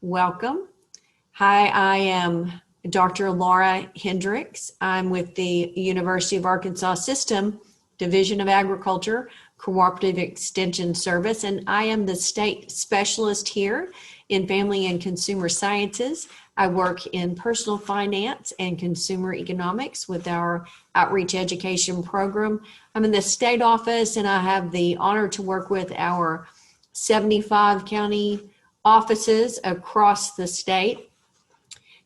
Welcome. Hi, I am Dr. Laura Hendricks. I'm with the University of Arkansas System, Division of Agriculture, Cooperative Extension Service, and I am the state specialist here in Family and Consumer Sciences. I work in personal finance and consumer economics with our outreach education program. I'm in the state office and I have the honor to work with our 75 county offices across the state.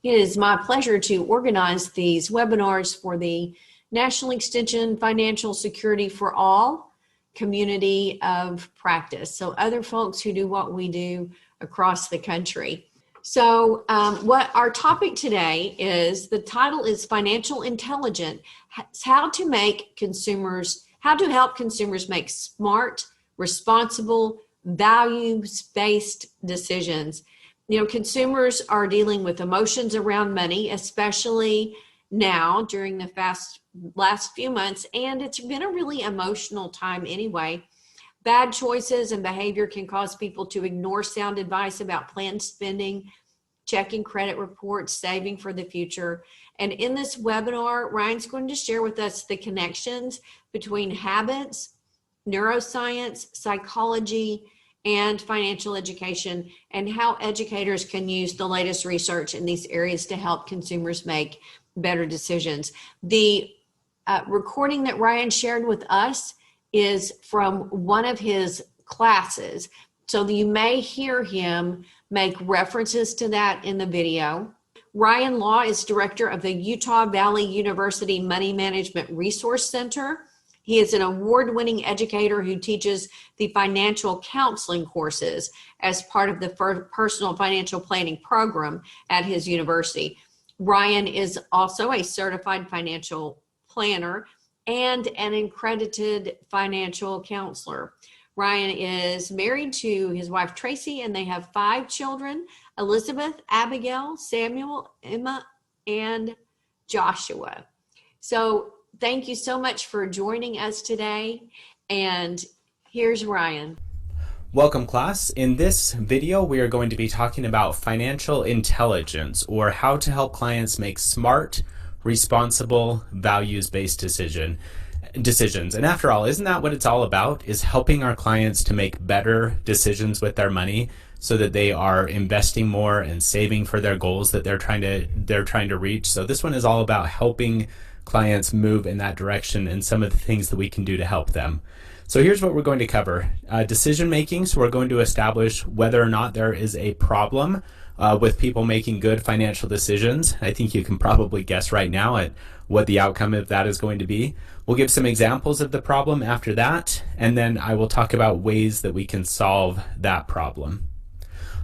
It is my pleasure to organize these webinars for the National Extension Financial Security for All community of practice. So other folks who do what we do across the country. So what our topic today is, the title is Financial Intelligence, how to help consumers make smart, responsible, values-based decisions. You know, consumers are dealing with emotions around money, especially now during the last few months, and it's been a really emotional time anyway. Bad choices and behavior can cause people to ignore sound advice about planned spending, checking credit reports, saving for the future. And in this webinar, Ryan's going to share with us the connections between habits, neuroscience, psychology, and financial education, and how educators can use the latest research in these areas to help consumers make better decisions. The recording that Ryan shared with us is from one of his classes, so you may hear him make references to that in the video. Ryan Law is director of the Utah Valley University Money Management Resource Center. He is an award-winning educator who teaches the financial counseling courses as part of the personal financial planning program at his university. Ryan is also a certified financial planner and an accredited financial counselor. Ryan is married to his wife, Tracy, and they have 5 children: Elizabeth, Abigail, Samuel, Emma, and Joshua. So thank you so much for joining us today. And here's Ryan. Welcome, class. In this video, we are going to be talking about financial intelligence, or how to help clients make smart, responsible, values-based decisions. And after all, isn't that what it's all about? Is helping our clients to make better decisions with their money so that they are investing more and saving for their goals that they're trying to reach. So this one is all about helping clients move in that direction and some of the things that we can do to help them. So here's what we're going to cover. Decision making. So we're going to establish whether or not there is a problem with people making good financial decisions. I think you can probably guess right now at what the outcome of that is going to be. We'll give some examples of the problem after that, and then I will talk about ways that we can solve that problem.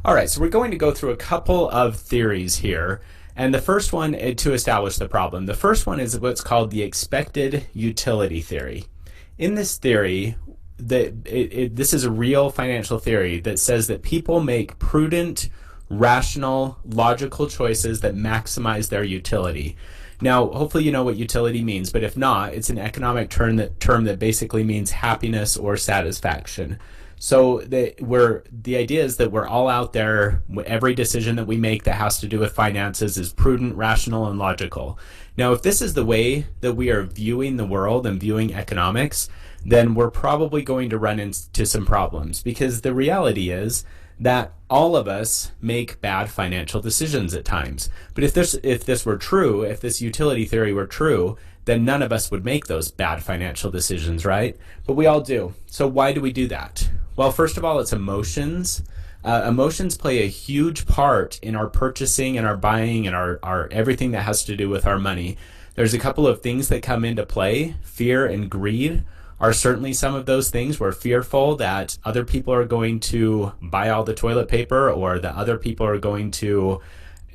All right, so we're going to go through a couple of theories here. And the first one to establish the problem. The first one is what's called the expected utility theory. In this theory, this is a real financial theory that says that people make prudent, rational, logical choices that maximize their utility. Now, hopefully you know what utility means, but if not, it's an economic term that basically means happiness or satisfaction. So the idea is that we're all out there. Every decision that we make that has to do with finances is prudent, rational, and logical. Now, if this is the way that we are viewing the world and viewing economics, then we're probably going to run into some problems, because the reality is that all of us make bad financial decisions at times. But if this were true, if this utility theory were true, then none of us would make those bad financial decisions, right? But we all do. So why do we do that? Well, first of all, it's emotions. Emotions play a huge part in our purchasing and our buying and our everything that has to do with our money. There's a couple of things that come into play. Fear and greed are certainly some of those things. We're fearful that other people are going to buy all the toilet paper, or that other people are going to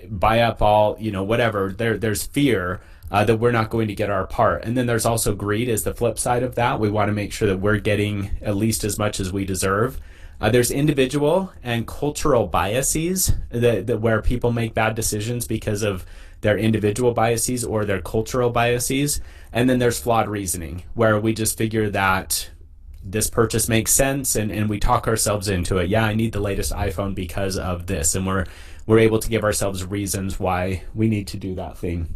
buy up all, whatever. There's fear that we're not going to get our part. And then there's also greed is the flip side of that. We want to make sure that we're getting at least as much as we deserve. There's individual and cultural biases that where people make bad decisions because of their individual biases or their cultural biases. And then there's flawed reasoning, where we just figure that this purchase makes sense, and we talk ourselves into it. Yeah, I need the latest iPhone because of this, and we're able to give ourselves reasons why we need to do that thing.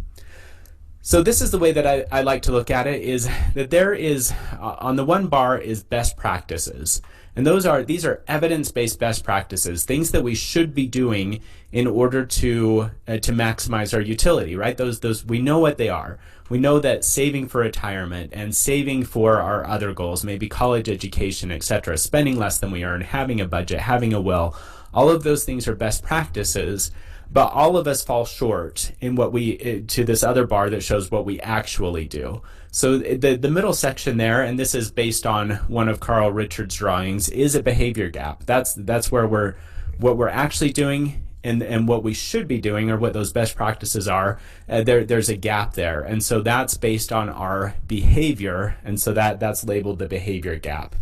So this is the way that I like to look at it, is that there is, on the one bar is best practices. And these are evidence-based best practices, things that we should be doing in order to maximize our utility, right? Those we know what they are. We know that saving for retirement and saving for our other goals, maybe college education, etc., spending less than we earn, having a budget, having a will, all of those things are best practices. But all of us fall short in to this other bar that shows what we actually do. So the middle section there, and this is based on one of Carl Richards' drawings, is a behavior gap. That's where what we're actually doing and what we should be doing, or what those best practices are. There's a gap there, and so that's based on our behavior, and so that's labeled the behavior gap.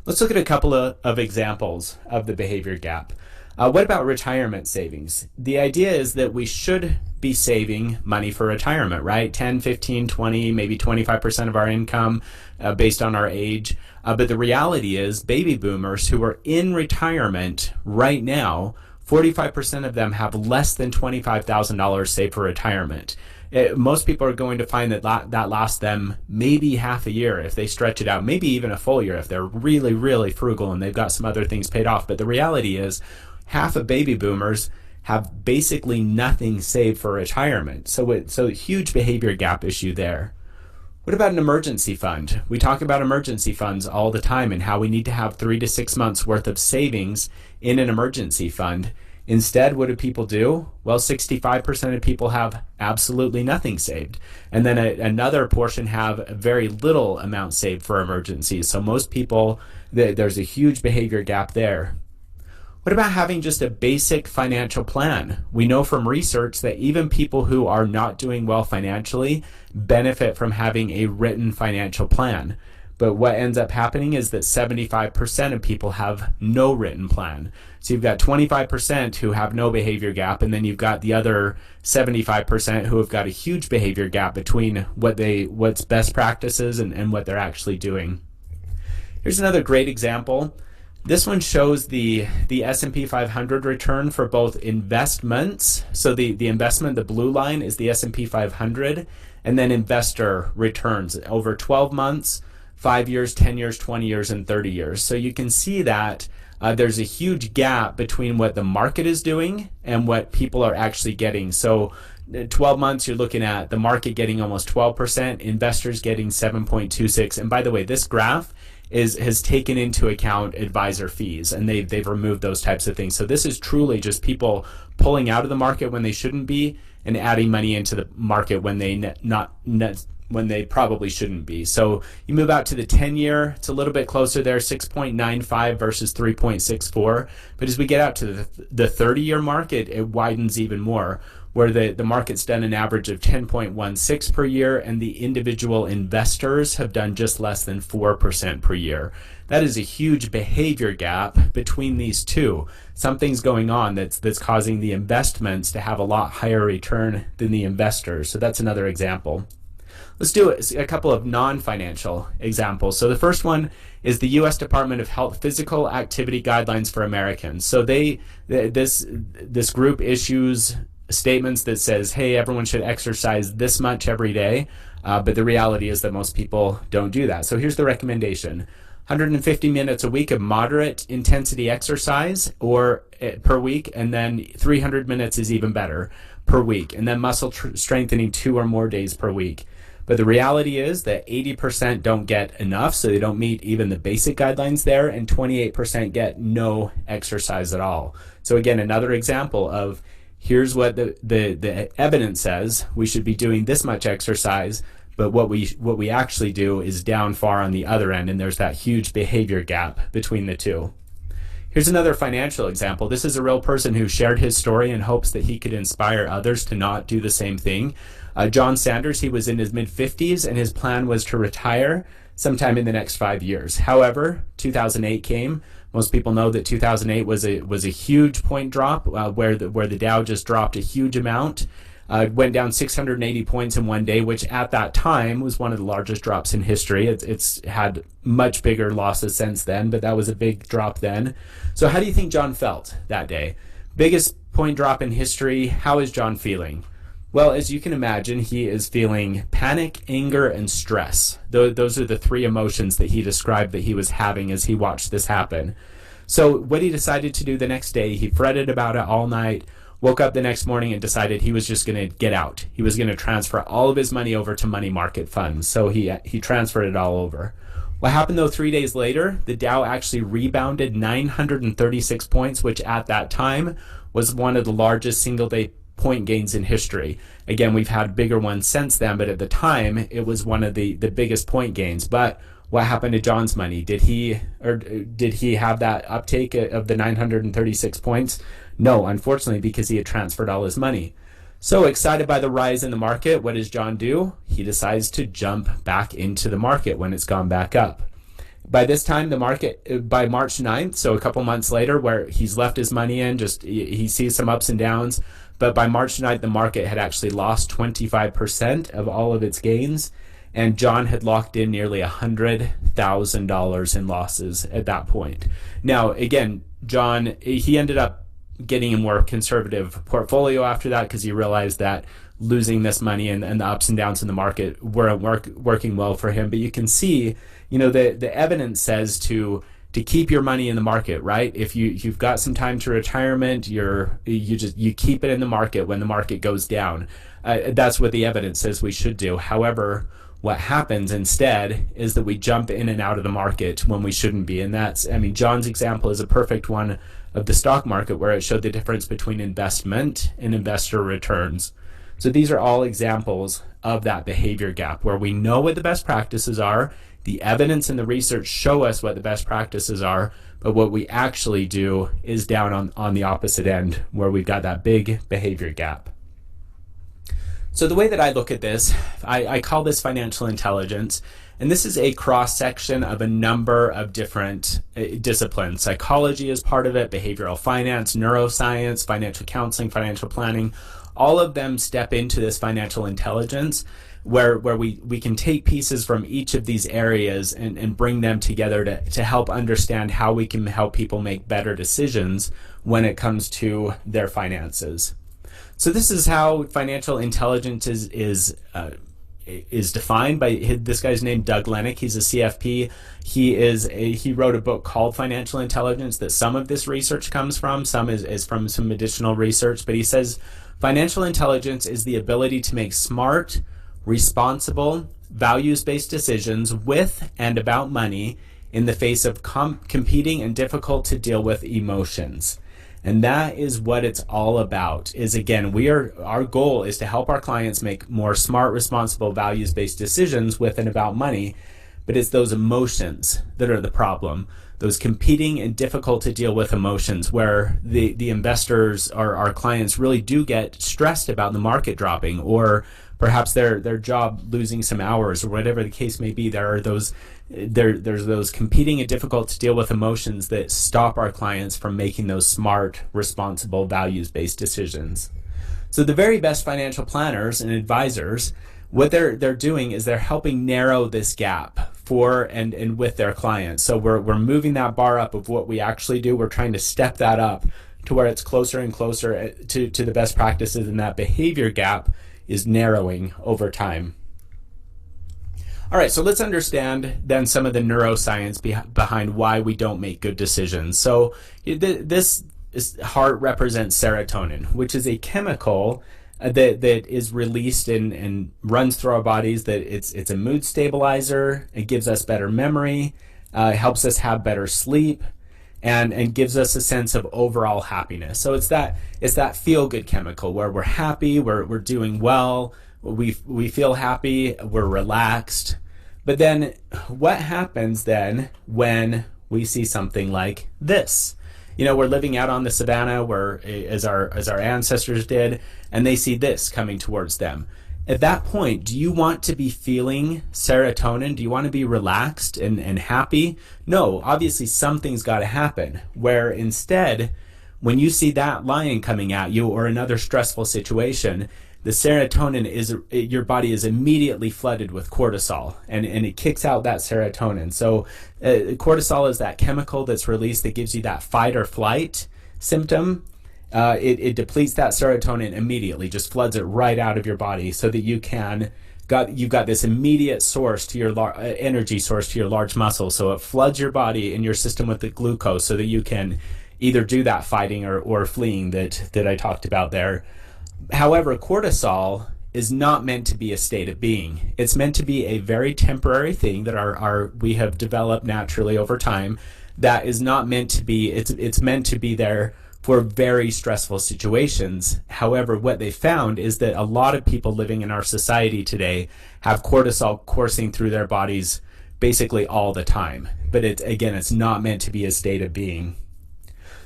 Let's look at a couple of examples of the behavior gap. What about retirement savings? The idea is that we should be saving money for retirement, right? 10, 15, 20, maybe 25% of our income based on our age. But the reality is baby boomers who are in retirement right now, 45% of them have less than $25,000 saved for retirement. Most people are going to find that lasts them maybe half a year if they stretch it out, maybe even a full year if they're really, really frugal and they've got some other things paid off. But the reality is half of baby boomers have basically nothing saved for retirement. So a huge behavior gap issue there. What about an emergency fund? We talk about emergency funds all the time and how we need to have 3 to 6 months worth of savings in an emergency fund. Instead, what do people do? Well, 65% of people have absolutely nothing saved. And then another portion have very little amount saved for emergencies. So most people, there's a huge behavior gap there. What about having just a basic financial plan? We know from research that even people who are not doing well financially benefit from having a written financial plan. But what ends up happening is that 75% of people have no written plan. So you've got 25% who have no behavior gap, and then you've got the other 75% who have got a huge behavior gap between what's best practices and what they're actually doing. Here's another great example. This one shows the S&P 500 return for both investments. So the investment, the blue line, is the S&P 500, and then investor returns over 12 months, 5 years, 10 years, 20 years, and 30 years. So you can see that there's a huge gap between what the market is doing and what people are actually getting. So 12 months, you're looking at the market getting almost 12%, investors getting 7.26. And by the way, this graph has taken into account advisor fees, and they've removed those types of things. So this is truly just people pulling out of the market when they shouldn't be and adding money into the market when they probably shouldn't be. So you move out to the 10-year, it's a little bit closer there, 6.95 versus 3.64. But as we get out to the 30-year mark, it widens even more, where the market's done an average of 10.16 per year, and the individual investors have done just less than 4% per year. That is a huge behavior gap between these two. Something's going on that's causing the investments to have a lot higher return than the investors. So that's another example. Let's do a couple of non-financial examples. So the first one is the U.S. Department of Health Physical Activity Guidelines for Americans. So this group issues statements that says, hey, everyone should exercise this much every day, but the reality is that most people don't do that. So here's the recommendation: 150 minutes a week of moderate intensity exercise per week, and then 300 minutes is even better per week, and then muscle strengthening 2 or more days per week. But the reality is that 80% don't get enough, so they don't meet even the basic guidelines there, and 28% get no exercise at all. So again, another example of here's what the evidence says we should be doing this much exercise, but what we actually do is down far on the other end, and there's that huge behavior gap between the two. Here's another financial example. This is a real person who shared his story in hopes that he could inspire others to not do the same thing. John Sanders, he was in his mid-50s, and his plan was to retire sometime in the next 5 years. However, 2008 came. Most people know that 2008 was a huge point drop where the Dow just dropped a huge amount. Went down 680 points in one day, which at that time was one of the largest drops in history. It's had much bigger losses since then, but that was a big drop then. So how do you think John felt that day? Biggest point drop in history. How is John feeling? Well, as you can imagine, he is feeling panic, anger, and stress. Those are the three emotions that he described that he was having as he watched this happen. So what he decided to do the next day, he fretted about it all night, woke up the next morning and decided he was just going to get out. He was going to transfer all of his money over to money market funds. So he transferred it all over. What happened though, 3 days later, the Dow actually rebounded 936 points, which at that time was one of the largest single day point gains in history. Again, we've had bigger ones since then, but at the time it was one of the biggest point gains. But what happened to John's money? Did he have that uptake of the 936 points? No, unfortunately, because he had transferred all his money. So excited by the rise in the market, what does John do? He decides to jump back into the market when it's gone back up. By this time, the market, by March 9th, so a couple months later, where he's left his money in, just he sees some ups and downs, but by March 9th, the market had actually lost 25% of all of its gains, and John had locked in nearly $100,000 in losses at that point. Now, again, John, he ended up getting a more conservative portfolio after that because he realized that losing this money and the ups and downs in the market weren't working well for him. But you can see, the evidence says to keep your money in the market, right? If you've got some time to retirement, you keep it in the market when the market goes down. That's what the evidence says we should do. However, what happens instead is that we jump in and out of the market when we shouldn't be. And John's example is a perfect one of the stock market where it showed the difference between investment and investor returns. So these are all examples of that behavior gap where we know what the best practices are. The evidence and the research show us what the best practices are, but what we actually do is down on the opposite end where we've got that big behavior gap. So the way that I look at this, I call this financial intelligence, and this is a cross-section of a number of different disciplines. Psychology is part of it, behavioral finance, neuroscience, financial counseling, financial planning. All of them step into this financial intelligence where we can take pieces from each of these areas and bring them together to help understand how we can help people make better decisions when it comes to their finances. So this is how financial intelligence is defined by this guy's named Doug Lennox. He's a CFP. He wrote a book called Financial Intelligence that some of this research comes from, some is from some additional research, but he says financial intelligence is the ability to make smart, responsible, values-based decisions with and about money in the face of competing and difficult to deal with emotions. And that is what it's all about. Is again, our goal is to help our clients make more smart, responsible, values-based decisions with and about money, but it's those emotions that are the problem. Those competing and difficult to deal with emotions where the investors or our clients really do get stressed about the market dropping, or perhaps their job losing some hours, or whatever the case may be. There's those competing and difficult to deal with emotions that stop our clients from making those smart, responsible, values-based decisions. So the very best financial planners and advisors, what they're doing is they're helping narrow this gap for and with their clients. So we're moving that bar up of what we actually do. We're trying to step that up to where it's closer and closer to the best practices, and that behavior gap is narrowing over time. All right, so let's understand then some of the neuroscience behind why we don't make good decisions. So this heart represents serotonin, which is a chemical that is released and runs through our bodies. That it's a mood stabilizer. It gives us better memory, helps us have better sleep, and gives us a sense of overall happiness. So it's that feel-good chemical where we're happy, we're doing well, we feel happy, we're relaxed. But then what happens then when we see something like this? We're living out on the savannah as our ancestors did, and they see this coming towards them. At that point, do you want to be feeling serotonin? Do you want to be relaxed and happy? No, obviously something's got to happen. Where instead, when you see that lion coming at you or another stressful situation, the serotonin your body is immediately flooded with cortisol, and it kicks out that serotonin. So cortisol is that chemical that's released that gives you that fight or flight symptom. It depletes that serotonin immediately, just floods it right out of your body, so that you've got this immediate source to your energy source to your large muscles. So it floods your body and your system with the glucose, so that you can either do that fighting or fleeing that I talked about there. However, cortisol is not meant to be a state of being. It's meant to be a very temporary thing that we have developed naturally over time. That is not meant to be. It's meant to be there for very stressful situations. However, what they found is that a lot of people living in our society today have cortisol coursing through their bodies basically all the time. But it's not meant to be a state of being.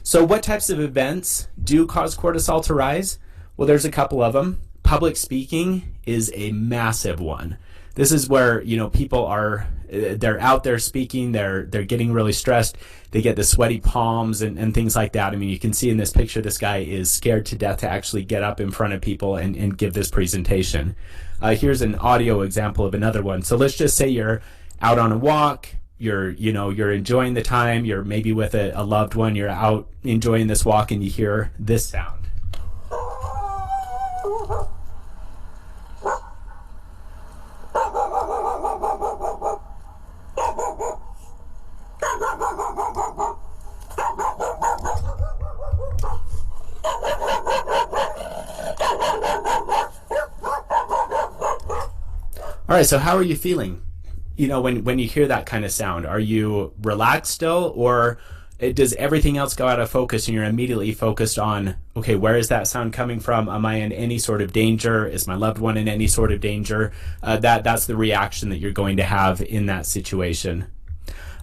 So what types of events do cause cortisol to rise? Well, there's a couple of them. Public speaking is a massive one. This is where, people they're out there speaking, they're getting really stressed, they get the sweaty palms and things like that. I mean, you can see in this picture, this guy is scared to death to actually get up in front of people and give this presentation. Here's an audio example of another one. So let's just say you're out on a walk, you're enjoying the time, you're maybe with a loved one, you're out enjoying this walk, and you hear this sound. All right, so how are you feeling? When you hear that kind of sound, are you relaxed still, or does everything else go out of focus and you're immediately focused on, okay, where is that sound coming from? Am I in any sort of danger? Is my loved one in any sort of danger? That's the reaction that you're going to have in that situation.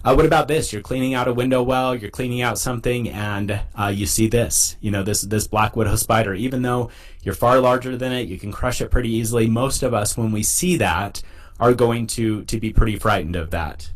What about this? You're cleaning out a window well, you're cleaning out something, and you see this, this black widow spider. Even though you're far larger than it, you can crush it pretty easily. Most of us, when we see that, are going to be pretty frightened of that.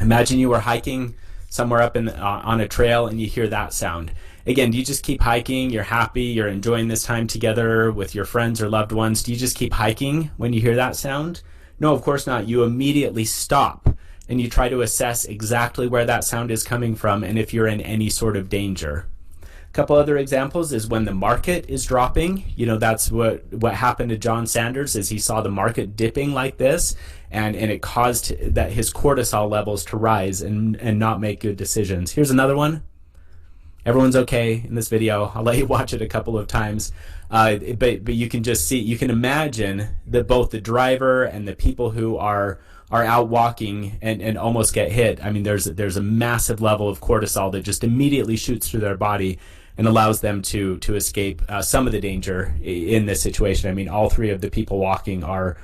Imagine you were hiking somewhere up on a trail and you hear that sound. Again, do you just keep hiking? You're happy, you're enjoying this time together with your friends or loved ones. Do you just keep hiking when you hear that sound? No, of course not. You immediately stop and you try to assess exactly where that sound is coming from and if you're in any sort of danger. A couple other examples is when the market is dropping. That's what happened to John Sanders, is he saw the market dipping like this, and it caused that his cortisol levels to rise and not make good decisions. Here's another one. Everyone's okay in this video. I'll let you watch it a couple of times. But you can just see, you can imagine that both the driver and the people who are out walking and almost get hit. I mean, there's a massive level of cortisol that just immediately shoots through their body and allows them to escape some of the danger in this situation. I mean, all three of the people walking are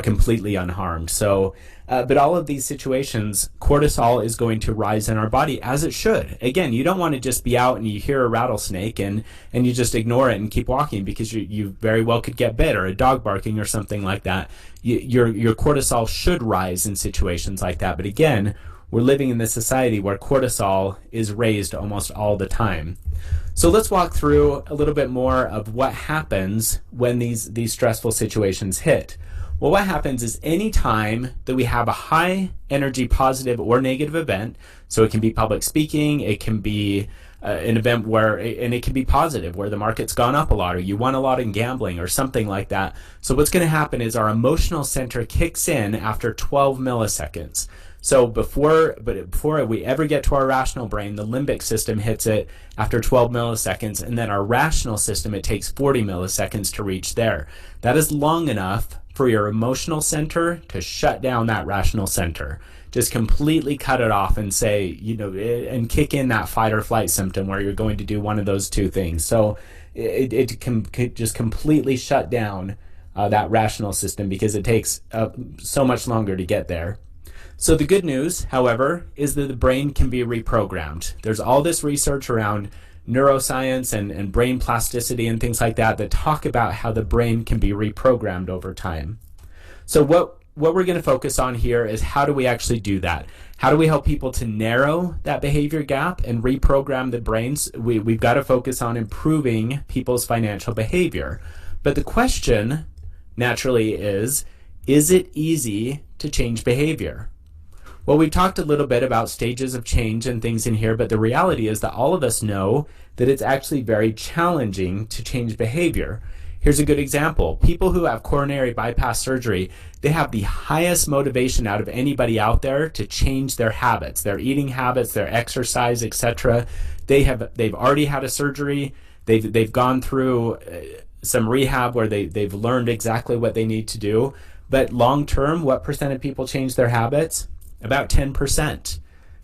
completely unharmed. So, but all of these situations, cortisol is going to rise in our body, as it should. Again, you don't want to just be out and you hear a rattlesnake and you just ignore it and keep walking, because you very well could get bit, or a dog barking or something like that. Your cortisol should rise in situations like that. But again, we're living in this society where cortisol is raised almost all the time. So let's walk through a little bit more of what happens when these stressful situations hit. Well, what happens is any time that we have a high energy positive or negative event, so it can be public speaking, it can be an event and it can be positive, where the market's gone up a lot, or you won a lot in gambling or something like that. So what's going to happen is our emotional center kicks in after 12 milliseconds. So before we ever get to our rational brain, the limbic system hits it after 12 milliseconds, and then our rational system, it takes 40 milliseconds to reach there. That is long enough for your emotional center to shut down that rational center. Just completely cut it off and say, and kick in that fight or flight symptom where you're going to do one of those two things. So it can just completely shut down that rational system, because it takes so much longer to get there. So the good news, however, is that the brain can be reprogrammed. There's all this research around neuroscience and brain plasticity and things like that talk about how the brain can be reprogrammed over time. So what we're going to focus on here is how do we actually do that? How do we help people to narrow that behavior gap and reprogram the brains? We've got to focus on improving people's financial behavior. But the question naturally is it easy to change behavior? Well, we've talked a little bit about stages of change and things in here, but the reality is that all of us know that it's actually very challenging to change behavior. Here's a good example. People who have coronary bypass surgery, they have the highest motivation out of anybody out there to change their habits, their eating habits, their exercise, etc. They've already had a surgery. They've gone through some rehab where they've learned exactly what they need to do. But long term, what percent of people change their habits? About 10%.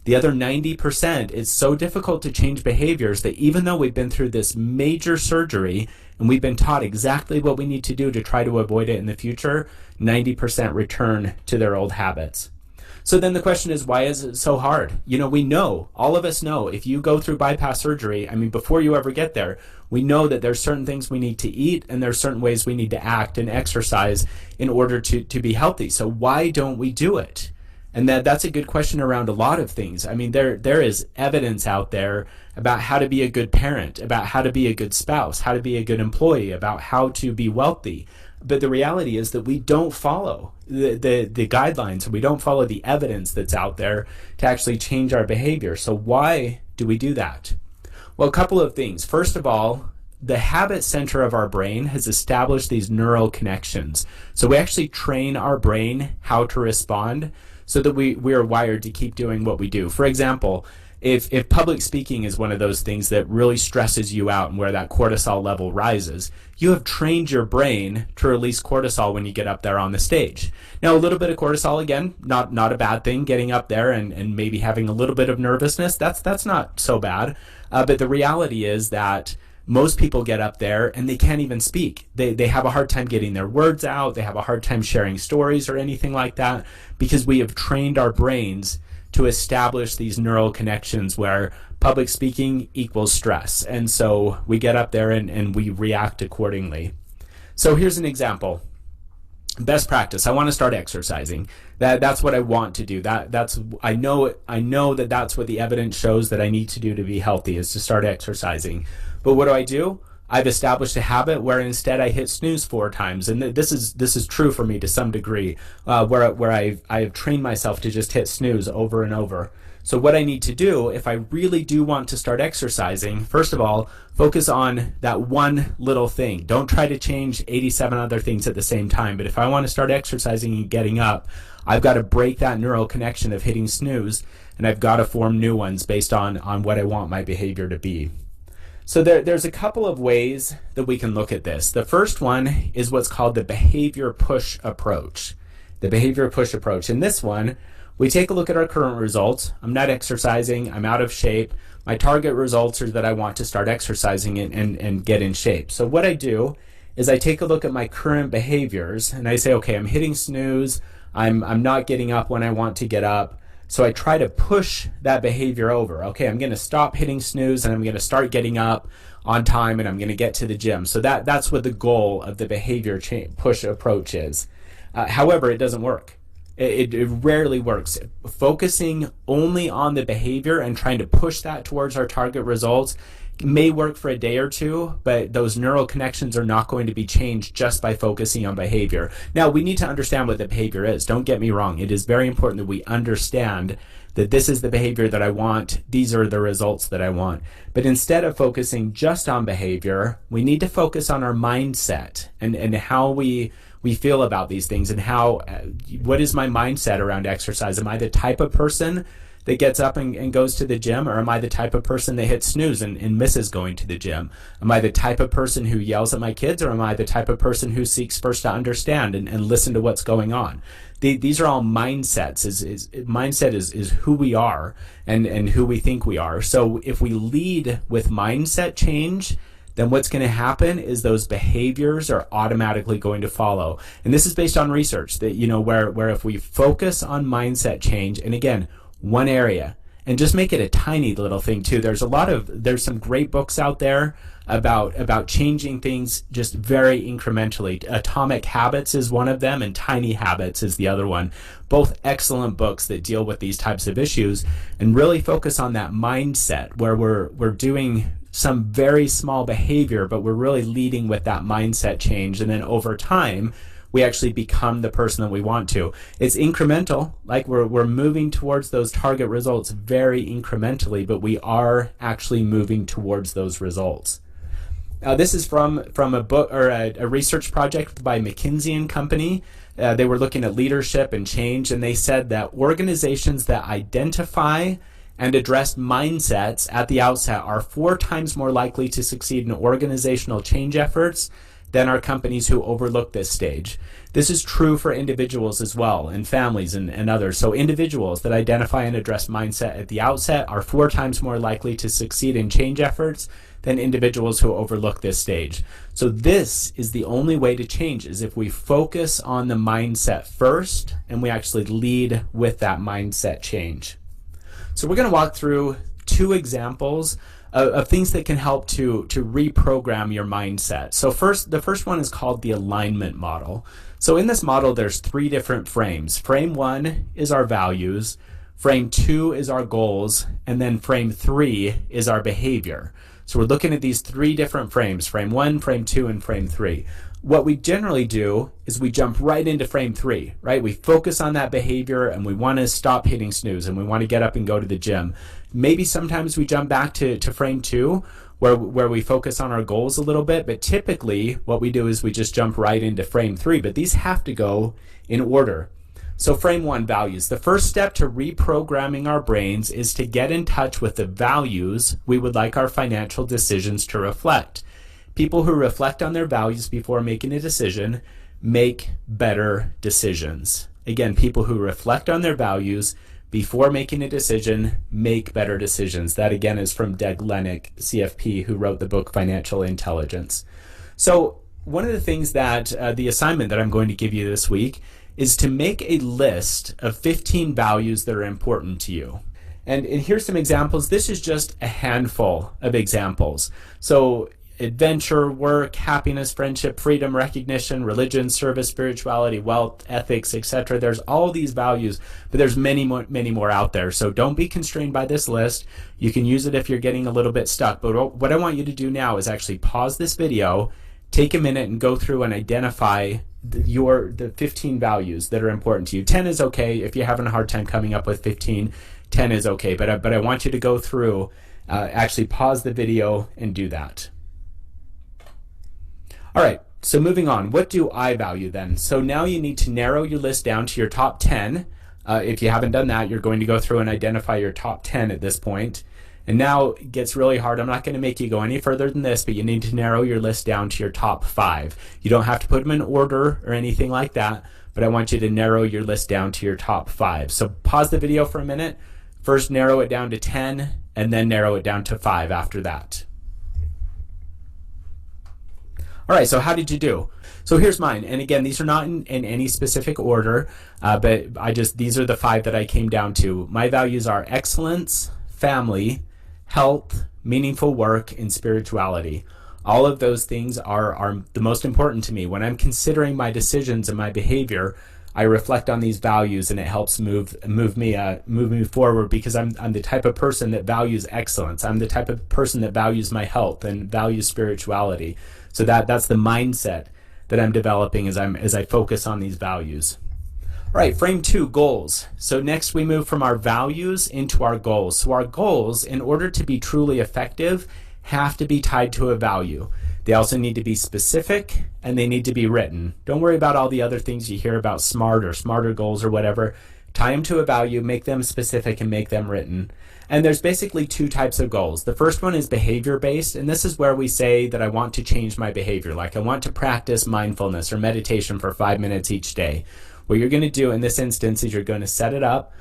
The other 90%, is so difficult to change behaviors that even though we've been through this major surgery and we've been taught exactly what we need to do to try to avoid it in the future, 90% return to their old habits. So then the question is, why is it so hard? We know, all of us know, if you go through bypass surgery, before you ever get there, we know that there's certain things we need to eat and there's certain ways we need to act and exercise in order to be healthy. So why don't we do it? And that's a good question around a lot of things. There is evidence out there about how to be a good parent, about how to be a good spouse, how to be a good employee, about how to be wealthy. But the reality is that we don't follow the guidelines, and we don't follow the evidence that's out there to actually change our behavior. So why do we do that? Well, a couple of things. First of all, the habit center of our brain has established these neural connections. So we actually train our brain how to respond, so that we are wired to keep doing what we do. For example, if public speaking is one of those things that really stresses you out and where that cortisol level rises, you have trained your brain to release cortisol when you get up there on the stage. Now, a little bit of cortisol, again, not a bad thing, getting up there and maybe having a little bit of nervousness, that's not so bad. But the reality is that most people get up there and they can't even speak. They have a hard time getting their words out. They have a hard time sharing stories or anything like that because we have trained our brains to establish these neural connections where public speaking equals stress. And so we get up there and we react accordingly. So here's an example. Best practice. I want to start exercising. That's what I want to do. I know that that's what the evidence shows that I need to do to be healthy, is to start exercising. But what do? I've established a habit where instead I hit snooze 4 times, and this is true for me to some degree, where I've trained myself to just hit snooze over and over. So what I need to do, if I really do want to start exercising, first of all, focus on that one little thing. Don't try to change 87 other things at the same time. But if I want to start exercising and getting up, I've got to break that neural connection of hitting snooze, and I've got to form new ones based on what I want my behavior to be. So there's a couple of ways that we can look at this. The first one is what's called the behavior push approach. The behavior push approach. In this one, we take a look at our current results. I'm not exercising. I'm out of shape. My target results are that I want to start exercising and get in shape. So what I do is I take a look at my current behaviors and I say, okay, I'm hitting snooze. I'm not getting up when I want to get up. So I try to push that behavior over. Okay, I'm going to stop hitting snooze and I'm going to start getting up on time and I'm going to get to the gym. So that's what the goal of the behavior push approach is. However, it doesn't work. It rarely works. Focusing only on the behavior and trying to push that towards our target results may work for a day or two, but those neural connections are not going to be changed just by focusing on behavior. Now, we need to understand what the behavior is. Don't get me wrong. It is very important that we understand that this is the behavior that I want. These are the results that I want. But instead of focusing just on behavior, we need to focus on our mindset and how we feel about these things and what is my mindset around exercise? Am I the type of person that gets up and goes to the gym, or am I the type of person that hits snooze and misses going to the gym? Am I the type of person who yells at my kids, or am I the type of person who seeks first to understand and listen to what's going on? These are all mindsets. Mindset is who we are and who we think we are. So if we lead with mindset change, then what's going to happen is those behaviors are automatically going to follow. And this is based on research that, where if we focus on mindset change, and again, one area, and just make it a tiny little thing too. There's some great books out there about changing things just very incrementally. Atomic Habits is one of them, and Tiny Habits is the other one. Both excellent books that deal with these types of issues and really focus on that mindset where we're doing some very small behavior, but we're really leading with that mindset change. And then over time, we actually become the person that we want to. It's incremental, like we're moving towards those target results very incrementally, but we are actually moving towards those results. This is from a book or a research project by McKinsey and Company. They were looking at leadership and change, and they said that organizations that identify and address mindsets at the outset are 4 times more likely to succeed in organizational change efforts than are companies who overlook this stage. This is true for individuals as well, and families and others. So individuals that identify and address mindset at the outset are 4 times more likely to succeed in change efforts than individuals who overlook this stage. So this is the only way to change, is if we focus on the mindset first and we actually lead with that mindset change. So we're going to walk through 2 examples of things that can help to reprogram your mindset. So the first one is called the alignment model. So in this model, there's 3 different frames. Frame 1 is our values, frame 2 is our goals, and then frame 3 is our behavior. So we're looking at these 3 different frames, frame 1, frame 2, and frame 3. What we generally do is we jump right into frame 3, right? We focus on that behavior and we want to stop hitting snooze and we want to get up and go to the gym. Maybe sometimes we jump back to frame 2 where we focus on our goals a little bit, but typically what we do is we just jump right into frame 3, but these have to go in order. So frame 1, values. The first step to reprogramming our brains is to get in touch with the values we would like our financial decisions to reflect. People who reflect on their values before making a decision make better decisions. Again, people who reflect on their values before making a decision make better decisions. That again is from Doug Lennox, CFP, who wrote the book Financial Intelligence. So one of the things that the assignment that I'm going to give you this week is to make a list of 15 values that are important to you. And here's some examples. This is just a handful of examples. So adventure, work, happiness, friendship, freedom, recognition, religion, service, spirituality, wealth, ethics, etc. There's all these values, but there's many more out there. So don't be constrained by this list. You can use it if you're getting a little bit stuck. But what I want you to do now is actually pause this video, take a minute and go through and identify the 15 values that are important to you. 10 is okay. If you're having a hard time coming up with 15, 10 is okay. But I want you to go through, actually pause the video and do that. All right, so moving on, what do I value then? So now you need to narrow your list down to your top 10. If you haven't done that, you're going to go through and identify your top 10 at this point. And now it gets really hard. I'm not going to make you go any further than this, but you need to narrow your list down to your top 5. You don't have to put them in order or anything like that, but I want you to narrow your list down to your top 5. So pause the video for a minute. First narrow it down to 10, and then narrow it down to 5 after that. All right, so how did you do? So here's mine. And again, these are not in any specific order, but these are the 5 that I came down to. My values are excellence, family, health, meaningful work, and spirituality. All of those things are the most important to me. When I'm considering my decisions and my behavior, I reflect on these values, and it helps move me forward, because I'm the type of person that values excellence. I'm the type of person that values my health and values spirituality. So that's the mindset that I'm developing as I focus on these values. All right, frame 2, goals. So next we move from our values into our goals. So our goals, in order to be truly effective, have to be tied to a value. They also need to be specific, and they need to be written. Don't worry about all the other things you hear about SMART or smarter goals or whatever. Tie them to a value, make them specific, and make them written. And there's basically 2 types of goals. The first one is behavior-based, and this is where we say that I want to change my behavior. Like I want to practice mindfulness or meditation for 5 minutes each day. What you're going to do in this instance is you're going to set up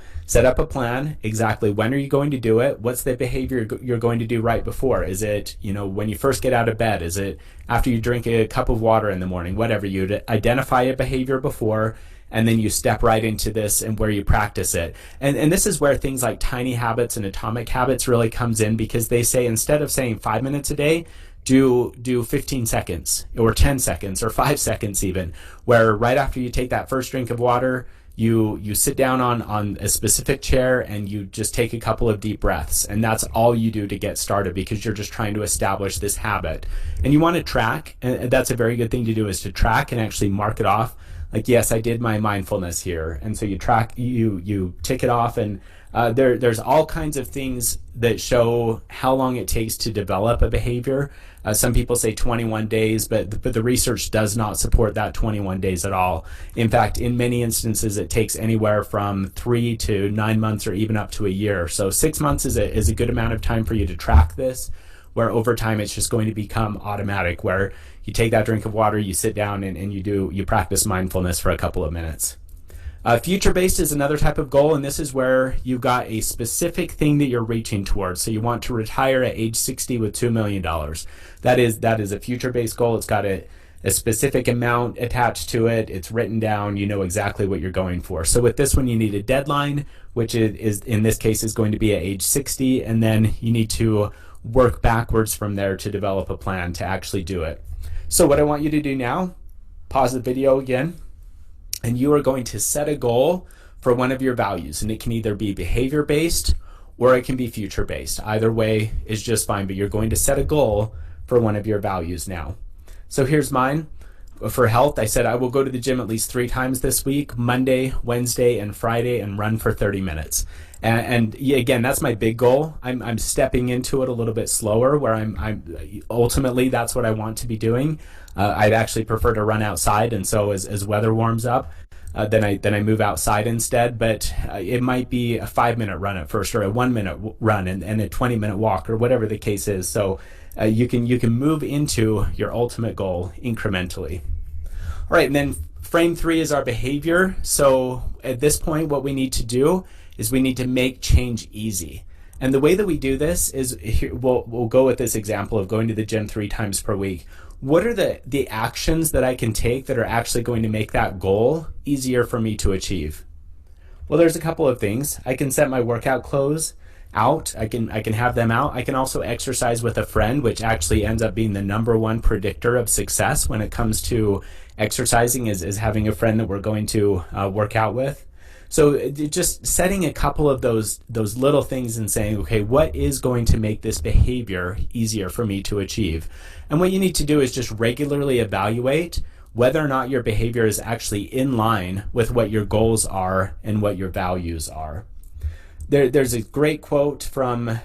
a plan. Exactly when are you going to do it? What's the behavior you're going to do right before? Is it, when you first get out of bed? Is it after you drink a cup of water in the morning? Whatever. You'd identify a behavior before, and then you step right into this and where you practice it. And this is where things like tiny habits and atomic habits really comes in, because they say instead of saying 5 minutes a day, do 15 seconds or 10 seconds or 5 seconds even, where right after you take that first drink of water, you sit down on a specific chair and you just take a couple of deep breaths, and that's all you do to get started, because you're just trying to establish this habit. And you want to track, and that's a very good thing to do, is to track and actually mark it off. Like, yes, I did my mindfulness here. And so you track, you tick it off, and there's all kinds of things that show how long it takes to develop a behavior. Some people say 21 days, but the research does not support that 21 days at all. In fact, in many instances, it takes anywhere from 3 to 9 months or even up to a year. So 6 months is a good amount of time for you to track this, where over time it's just going to become automatic, where you take that drink of water, you sit down, and you practice mindfulness for a couple of minutes. Future-based is another type of goal, and this is where you've got a specific thing that you're reaching towards. So you want to retire at age 60 with $2 million. That is a future-based goal. It's got a specific amount attached to it. It's written down. You know exactly what you're going for. So with this one, you need a deadline, which is in this case is going to be at age 60, and then you need to work backwards from there to develop a plan to actually do it. So what I want you to do now, pause the video again, and you are going to set a goal for one of your values, and it can either be behavior-based or it can be future-based. Either way is just fine, but you're going to set a goal for one of your values now. So here's mine. For health, I said I will go to the gym at least 3 times this week, Monday, Wednesday, and Friday, and run for 30 minutes. And again, that's my big goal. I'm stepping into it a little bit slower, where I'm ultimately that's what I want to be doing. I'd actually prefer to run outside, and so as weather warms up, then I move outside instead. But it might be a 5-minute run at first, or a 1-minute run and a 20-minute walk, or whatever the case is. So you can move into your ultimate goal incrementally. All right, and then frame 3 is our behavior. So at this point, what we need to do is we need to make change easy. And the way that we do this is, we'll go with this example of going to the gym 3 times per week. What are the actions that I can take that are actually going to make that goal easier for me to achieve? Well, there's a couple of things. I can set my workout clothes out. I can have them out. I can also exercise with a friend, which actually ends up being the #1 predictor of success when it comes to exercising, is having a friend that we're going to work out with. So just setting a couple of those little things and saying, okay, what is going to make this behavior easier for me to achieve? And what you need to do is just regularly evaluate whether or not your behavior is actually in line with what your goals are and what your values are. There's a great quote from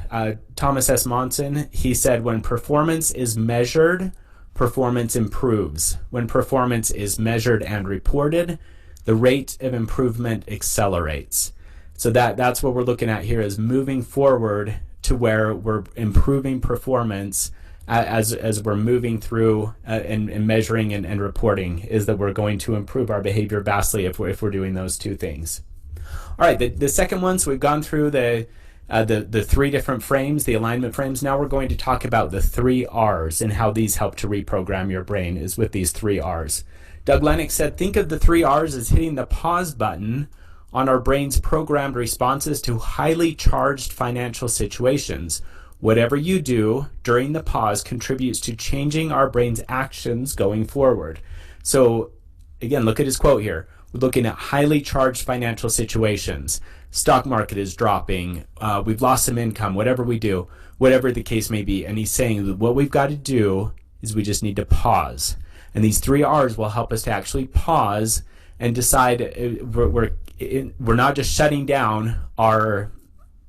Thomas S. Monson. He said, when performance is measured, performance improves. When performance is measured and reported, the rate of improvement accelerates. So that's what we're looking at here, is moving forward to where we're improving performance as we're moving through and measuring and reporting, is that we're going to improve our behavior vastly if we're doing those 2 things. All right, the second one, so we've gone through the 3 different frames, the alignment frames. Now we're going to talk about the 3 R's and how these help to reprogram your brain, is with these 3 R's. Doug Lennox said, think of the 3 R's as hitting the pause button on our brain's programmed responses to highly charged financial situations. Whatever you do during the pause contributes to changing our brain's actions going forward. So again, look at his quote here. We're looking at highly charged financial situations. Stock market is dropping. We've lost some income, whatever we do, whatever the case may be. And he's saying that what we've got to do is we just need to pause. And these 3 R's will help us to actually pause and decide we're not just shutting down our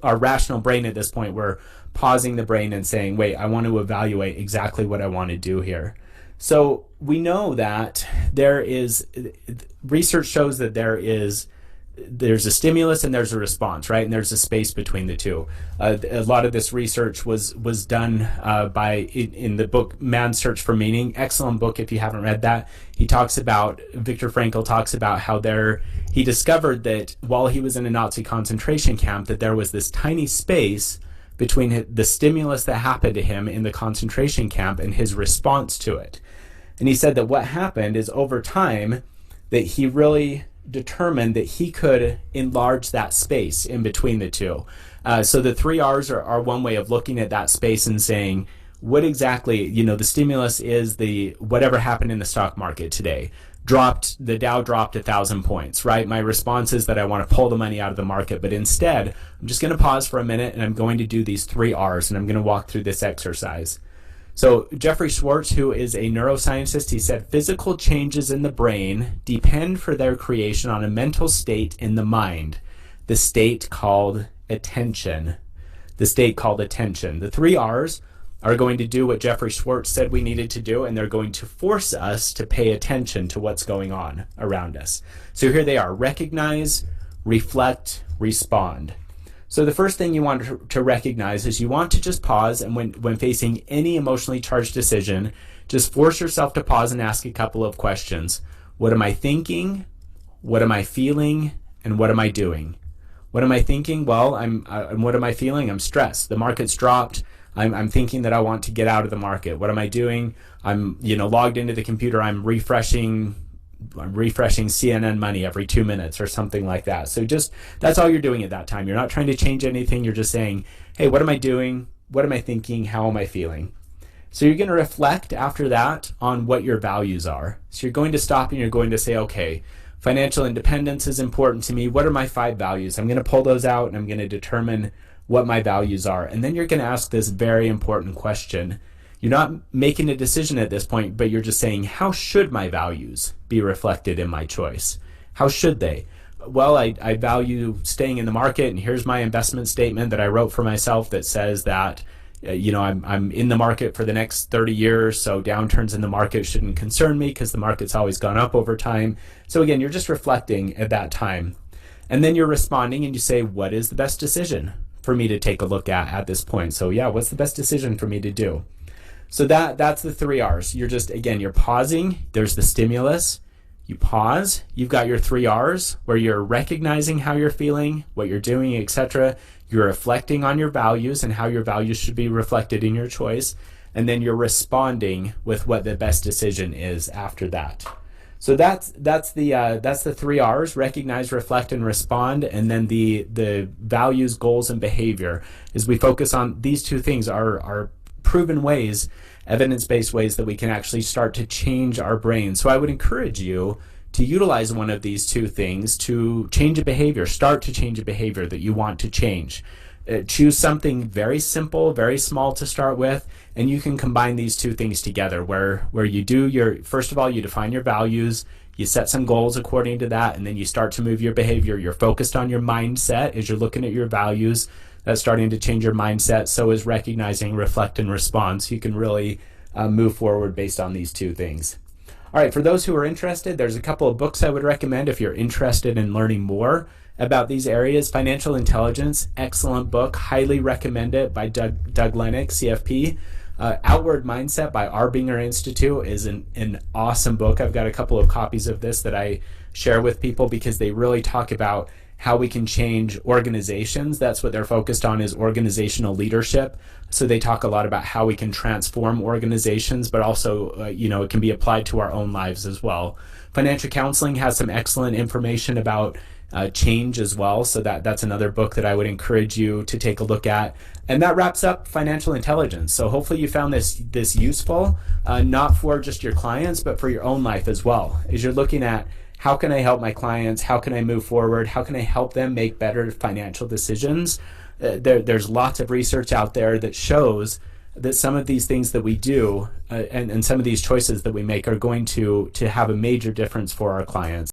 rational brain at this point. We're pausing the brain and saying, wait, I want to evaluate exactly what I want to do here. So we know that research shows that there's a stimulus and there's a response, right? And there's a space between the 2. A lot of this research was done in the book Man's Search for Meaning. Excellent book if you haven't read that. Viktor Frankl talks about how he discovered that while he was in a Nazi concentration camp, that there was this tiny space between the stimulus that happened to him in the concentration camp and his response to it. And he said that what happened is, over time, that he really determined that he could enlarge that space in between the two. So the 3 R's are one way of looking at that space and saying, what exactly, the stimulus is whatever happened in the stock market today. The Dow dropped 1,000 points, right? My response is that I want to pull the money out of the market, but instead, I'm just going to pause for a minute and I'm going to do these 3 R's and I'm going to walk through this exercise. So Jeffrey Schwartz, who is a neuroscientist, he said, physical changes in the brain depend for their creation on a mental state in the mind, the state called attention. The 3 R's are going to do what Jeffrey Schwartz said we needed to do, and they're going to force us to pay attention to what's going on around us. So here they are: recognize, reflect, respond. So the first thing you want to recognize is you want to just pause, and when facing any emotionally charged decision, just force yourself to pause and ask a couple of questions. What am I thinking? What am I feeling? And what am I doing? What am I thinking? Well, and what am I feeling? I'm stressed. The market's dropped. I'm thinking that I want to get out of the market. What am I doing? I'm logged into the computer. I'm refreshing CNN Money every 2 minutes or something like that. So just that's all you're doing at that time. You're not trying to change anything. You're just saying, hey, what am I doing? What am I thinking? How am I feeling? So you're going to reflect after that on what your values are. So you're going to stop and you're going to say, okay, financial independence is important to me. What are my 5 values? I'm going to pull those out and I'm going to determine what my values are. And then you're going to ask this very important question. You're not making a decision at this point, but you're just saying, how should my values be reflected in my choice? How should they? Well, I value staying in the market, and here's my investment statement that I wrote for myself that says that I'm in the market for the next 30 years, so downturns in the market shouldn't concern me because the market's always gone up over time. So again, you're just reflecting at that time. And then you're responding and you say, what is the best decision for me to take a look at this point? So yeah, what's the best decision for me to do? So that's the 3 R's. You're pausing. There's the stimulus. You pause. You've got your 3 R's where you're recognizing how you're feeling, what you're doing, etc. You're reflecting on your values and how your values should be reflected in your choice. And then you're responding with what the best decision is after that. So that's the 3 R's: recognize, reflect, and respond. And then the values, goals, and behavior. As we focus on these 2 things, are proven ways, evidence-based ways that we can actually start to change our brain. So I would encourage you to utilize one of these 2 things to change a behavior, start to change a behavior that you want to change. Choose something very simple, very small to start with, and you can combine these 2 things together where you do first of all, you define your values, you set some goals according to that, and then you start to move your behavior. You're focused on your mindset as you're looking at your values. That's starting to change your mindset. So is recognizing, reflect, and respond. So you can really move forward based on these 2 things. All right, for those who are interested, there's a couple of books I would recommend if you're interested in learning more about these areas. Financial Intelligence, excellent book. Highly recommend it, by Doug Lennox, CFP. Outward Mindset by Arbinger Institute is an awesome book. I've got a couple of copies of this that I share with people because they really talk about how we can change organizations. That's what they're focused on, is organizational leadership. So they talk a lot about how we can transform organizations, but also, it can be applied to our own lives as well. Financial Counseling has some excellent information about change as well. So that's another book that I would encourage you to take a look at. And that wraps up Financial Intelligence. So hopefully you found this useful, not for just your clients, but for your own life as well. As you're looking at, how can I help my clients? How can I move forward? How can I help them make better financial decisions? There's lots of research out there that shows that some of these things that we do and some of these choices that we make are going to have a major difference for our clients.